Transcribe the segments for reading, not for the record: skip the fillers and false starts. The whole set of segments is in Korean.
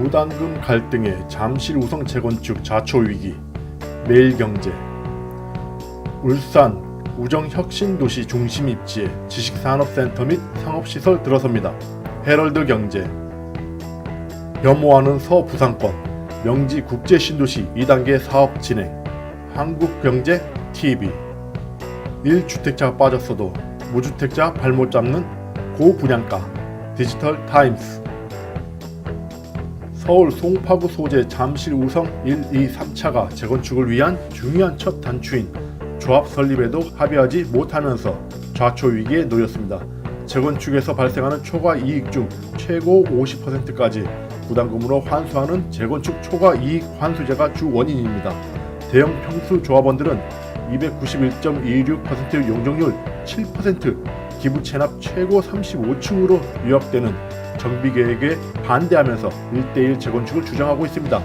부담금 갈등에 잠실 우성 재건축 자초위기. 매일경제. 울산 우정혁신도시 중심 입지에 지식산업센터 및 상업시설 들어섭니다. 헤럴드경제. 염호하는 서부산권 명지 국제신도시 2단계 사업 진행. 한국경제TV. 1주택자가 빠졌어도 무주택자 발못 잡는 고분양가. 디지털타임스. 서울 송파구 소재 잠실 우성 1, 2, 3차가 재건축을 위한 중요한 첫 단추인 조합 설립에도 합의하지 못하면서 좌초 위기에 놓였습니다. 재건축에서 발생하는 초과 이익 중 최고 50%까지 부담금으로 환수하는 재건축 초과 이익 환수제가 주 원인입니다. 대형 평수 조합원들은 291.26% 용적률 7% 기부 체납 최고 35층으로 유역되는 정비계획에 반대하면서 1대1 재건축을 주장하고 있습니다.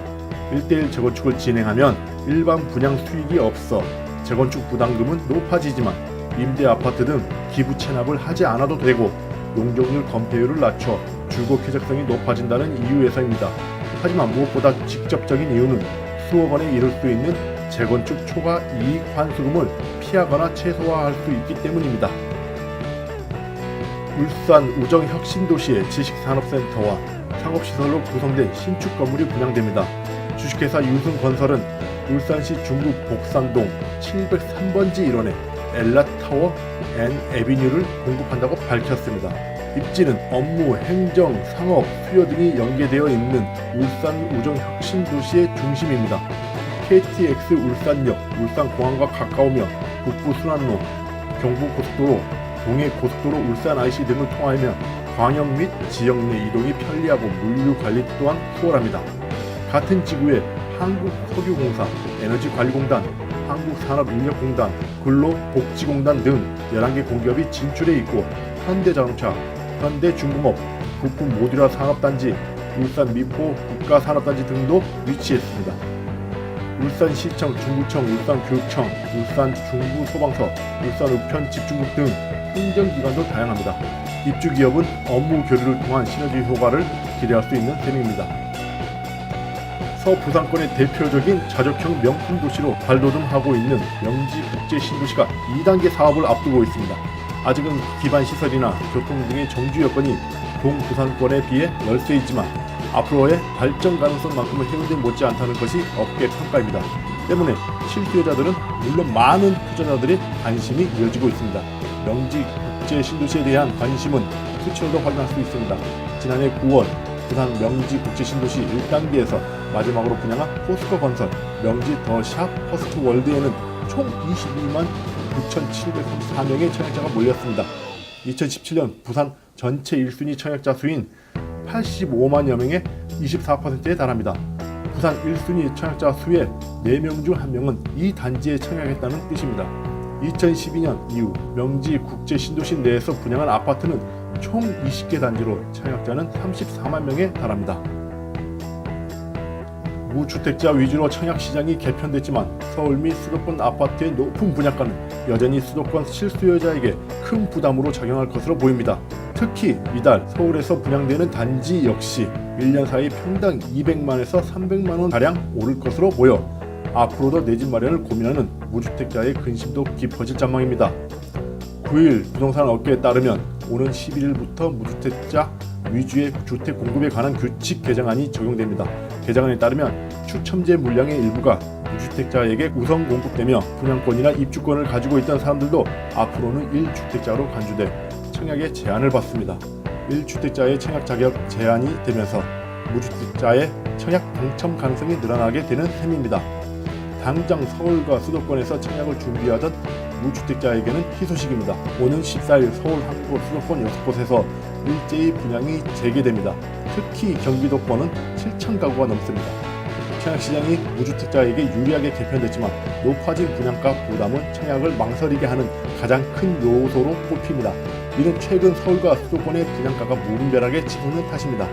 1대1 재건축을 진행하면 일반 분양 수익이 없어 재건축 부담금은 높아지지만 임대 아파트 등 기부 체납을 하지 않아도 되고 용적률 건폐율을 낮춰 주거 쾌적성이 높아진다는 이유에서입니다. 하지만 무엇보다 직접적인 이유는 수억 원에 이를 수 있는 재건축 초과 이익 환수금을 피하거나 최소화할 수 있기 때문입니다. 울산 우정혁신도시의 지식산업센터와 상업시설로 구성된 신축 건물이 분양됩니다. 주식회사 유승건설은 울산시 중구 복산동 703번지 1원에 엘라타워 앤 에비뉴를 공급한다고 밝혔습니다. 입지는 업무, 행정, 상업, 수요 등이 연계되어 있는 울산 우정혁신도시의 중심입니다. KTX 울산역, 울산공항과 가까우며 북부순환로, 경부고속도로, 동해고속도로 울산 IC 등을 통하며 광역 및 지역 내 이동이 편리하고 물류관리 또한 수월합니다. 같은 지구에 한국석유공사, 에너지관리공단, 한국산업인력공단, 근로복지공단 등 11개 공기업이 진출해 있고 현대자동차, 현대중공업, 부품 모듈화 산업단지, 울산 미포 국가산업단지 등도 위치했습니다. 울산시청, 중구청, 울산교육청, 울산 중부소방서, 울산 우편집중국 등 행정기관도 다양합니다. 입주기업은 업무 교류를 통한 시너지 효과를 기대할 수 있는 셈입니다. 서부산권의 대표적인 자족형 명품 도시로 발돋움하고 있는 명지 국제신도시가 2단계 사업을 앞두고 있습니다. 아직은 기반시설이나 교통 등의 정주 여건이 동부산권에 비해 열세이지만 앞으로의 발전 가능성만큼은 해운대 못지않다는 것이 업계 평가입니다. 때문에 실수요자들은 물론 많은 투자자들의 관심이 이어지고 있습니다. 명지 국제신도시에 대한 관심은 수치로도 확인할 수 있습니다. 지난해 9월 부산 명지 국제신도시 1단계에서 마지막으로 분양한 포스코건설 명지 더샵 퍼스트월드에는 총 22만 9,734명의 청약자가 몰렸습니다. 2017년 부산 전체 1순위 청약자 수인 85만여 명의 24%에 달합니다. 부산 1순위 청약자 수의 4명 중 1명은 이 단지에 청약했다는 뜻입니다. 2012년 이후 명지 국제신도시 내에서 분양한 아파트는 총 20개 단지로 청약자는 34만 명에 달합니다. 무주택자 위주로 청약시장이 개편됐지만 서울 및 수도권 아파트의 높은 분양가는 여전히 수도권 실수요자에게 큰 부담으로 작용할 것으로 보입니다. 특히 이달 서울에서 분양되는 단지 역시 1년 사이 평당 200만에서 300만원 가량 오를 것으로 보여 앞으로도 내 집 마련을 고민하는 무주택자의 근심도 깊어질 전망입니다. 9일 부동산 업계에 따르면 오는 11일부터 무주택자 위주의 주택 공급에 관한 규칙 개정안이 적용됩니다. 개정안에 따르면 추첨제 물량의 일부가 무주택자에게 우선 공급되며 분양권이나 입주권을 가지고 있던 사람들도 앞으로는 1주택자로 간주돼 청약에 제한을 받습니다. 1주택자의 청약 자격 제한이 되면서 무주택자의 청약 당첨 가능성이 늘어나게 되는 셈입니다. 당장 서울과 수도권에서 청약을 준비하던 무주택자에게는 희소식입니다. 오는 14일 서울, 항구, 수도권 6곳에서 일제히 분양이 재개됩니다. 특히 경기도권은 7천 가구가 넘습니다. 청약시장이 무주택자에게 유리하게 개편됐지만 높아진 분양가 부담은 청약을 망설이게 하는 가장 큰 요소로 꼽힙니다. 이는 최근 서울과 수도권의 분양가가 무분별하게 치솟는 탓입니다.